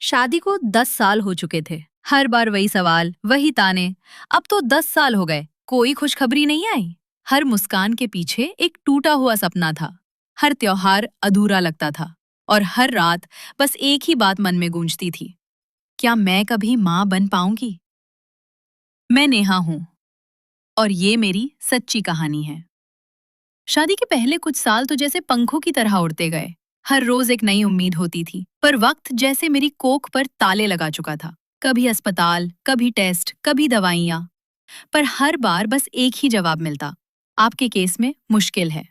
शादी को 10 साल हो चुके थे। हर बार वही सवाल, वही ताने। अब तो 10 साल हो गए, कोई खुशखबरी नहीं आई। हर मुस्कान के पीछे एक टूटा हुआ सपना था। हर त्योहार अधूरा लगता था और हर रात बस एक ही बात मन में गूंजती थी। क्या मैं कभी माँ बन पाऊंगी? मैं नेहा हूं और ये मेरी सच्ची कहानी है। शादी के पहले कुछ साल तो जैसे पंखों की तरह उड़ते गए। हर रोज एक नई उम्मीद होती थी, पर वक्त जैसे मेरी कोख पर ताले लगा चुका था। कभी अस्पताल, कभी टेस्ट, कभी दवाइयां, पर हर बार बस एक ही जवाब मिलता, आपके केस में मुश्किल है।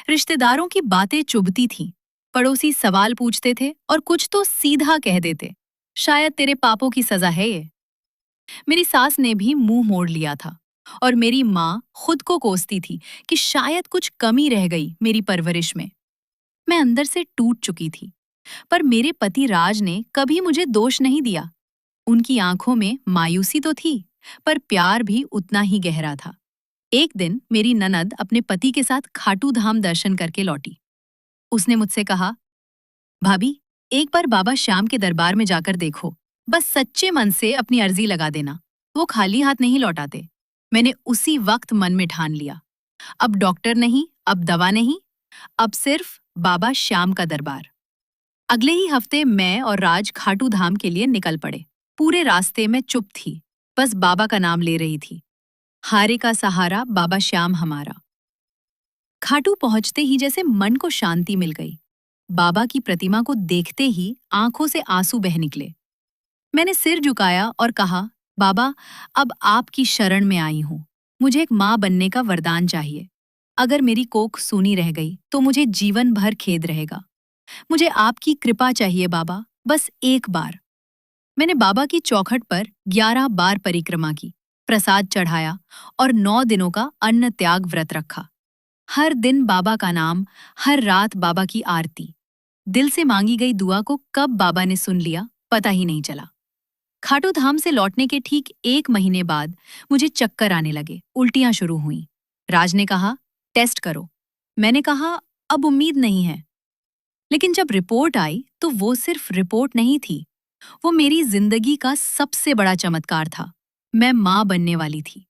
रिश्तेदारों की बातें चुभती थीं, पड़ोसी सवाल पूछते थे और कुछ तो सीधा कह देते, शायद तेरे पापों की सजा है ये। मेरी सास ने भी मुंह मोड़ लिया था और मेरी माँ खुद को कोसती थी कि शायद कुछ कमी रह गई मेरी परवरिश में। मैं अंदर से टूट चुकी थी, पर मेरे पति राज ने कभी मुझे दोष नहीं दिया। उनकी आंखों में मायूसी तो थी, पर प्यार भी उतना ही गहरा था। एक दिन मेरी ननद अपने पति के साथ खाटू धाम दर्शन करके लौटी। उसने मुझसे कहा, भाभी, एक बार बाबा श्याम के दरबार में जाकर देखो। बस सच्चे मन से अपनी अर्जी लगा देना, वो खाली हाथ नहीं लौटाते। मैंने उसी वक्त मन में ठान लिया, अब डॉक्टर नहीं, अब दवा नहीं, अब सिर्फ बाबा श्याम का दरबार। अगले ही हफ्ते मैं और राज खाटू धाम के लिए निकल पड़े। पूरे रास्ते में चुप थी, बस बाबा का नाम ले रही थी। हारे का सहारा बाबा श्याम हमारा। खाटू पहुंचते ही जैसे मन को शांति मिल गई। बाबा की प्रतिमा को देखते ही आंखों से आंसू बह निकले। मैंने सिर झुकाया और कहा, बाबा, अब आपकी शरण में आई हूं। मुझे एक माँ बनने का वरदान चाहिए। अगर मेरी कोख सूनी रह गई तो मुझे जीवन भर खेद रहेगा। मुझे आपकी कृपा चाहिए बाबा, बस एक बार। मैंने बाबा की चौखट पर 11 बार परिक्रमा की, प्रसाद चढ़ाया और 9 दिनों का अन्न त्याग व्रत रखा। हर दिन बाबा का नाम, हर रात बाबा की आरती। दिल से मांगी गई दुआ को कब बाबा ने सुन लिया, पता ही नहीं चला। खाटू धाम से लौटने के ठीक 1 महीने बाद मुझे चक्कर आने लगे, उल्टियां शुरू हुईं। राज ने कहा, टेस्ट करो। मैंने कहा, अब उम्मीद नहीं है। लेकिन जब रिपोर्ट आई तो वो सिर्फ रिपोर्ट नहीं थी, वो मेरी जिंदगी का सबसे बड़ा चमत्कार था। मैं माँ बनने वाली थी।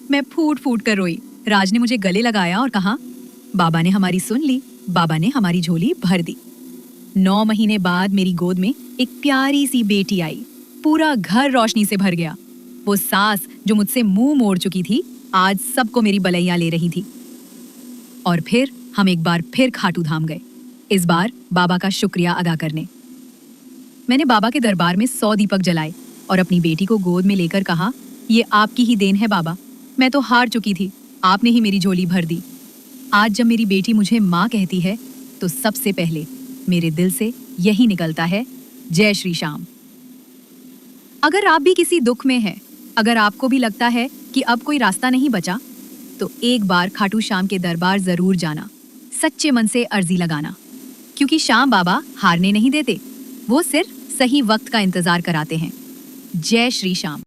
मैं फूट फूट कर रोई। राज ने मुझे गले लगाया और कहा, बाबा ने हमारी सुन ली, बाबा ने हमारी झोली भर दी। 9 महीने बाद मेरी गोद में एक प्यारी सी बेटी आई। पूरा घर रोशनी से भर गया। वो सास जो मुझसे मुंह मोड़ चुकी थी, आज सबको मेरी बलैया ले रही थी। और फिर हम एक बार फिर खाटू धाम गए, इस बार बाबा का शुक्रिया अदा करने। मैंने बाबा के दरबार में 100 दीपक जलाए और अपनी बेटी को गोद में लेकर कहा, ये आपकी ही देन है बाबा। मैं तो हार चुकी थी, आपने ही मेरी झोली भर दी। आज जब मेरी बेटी मुझे माँ कहती है तो सबसे पहले मेरे दिल से यही निकलता है, जय श्री श्याम। अगर आप भी किसी दुख में हैं, अगर आपको भी लगता है कि अब कोई रास्ता नहीं बचा, तो एक बार खाटू श्याम के दरबार जरूर जाना। सच्चे मन से अर्जी लगाना, क्योंकि श्याम बाबा हारने नहीं देते, वो सिर्फ सही वक्त का इंतजार कराते हैं। जय श्री श्याम।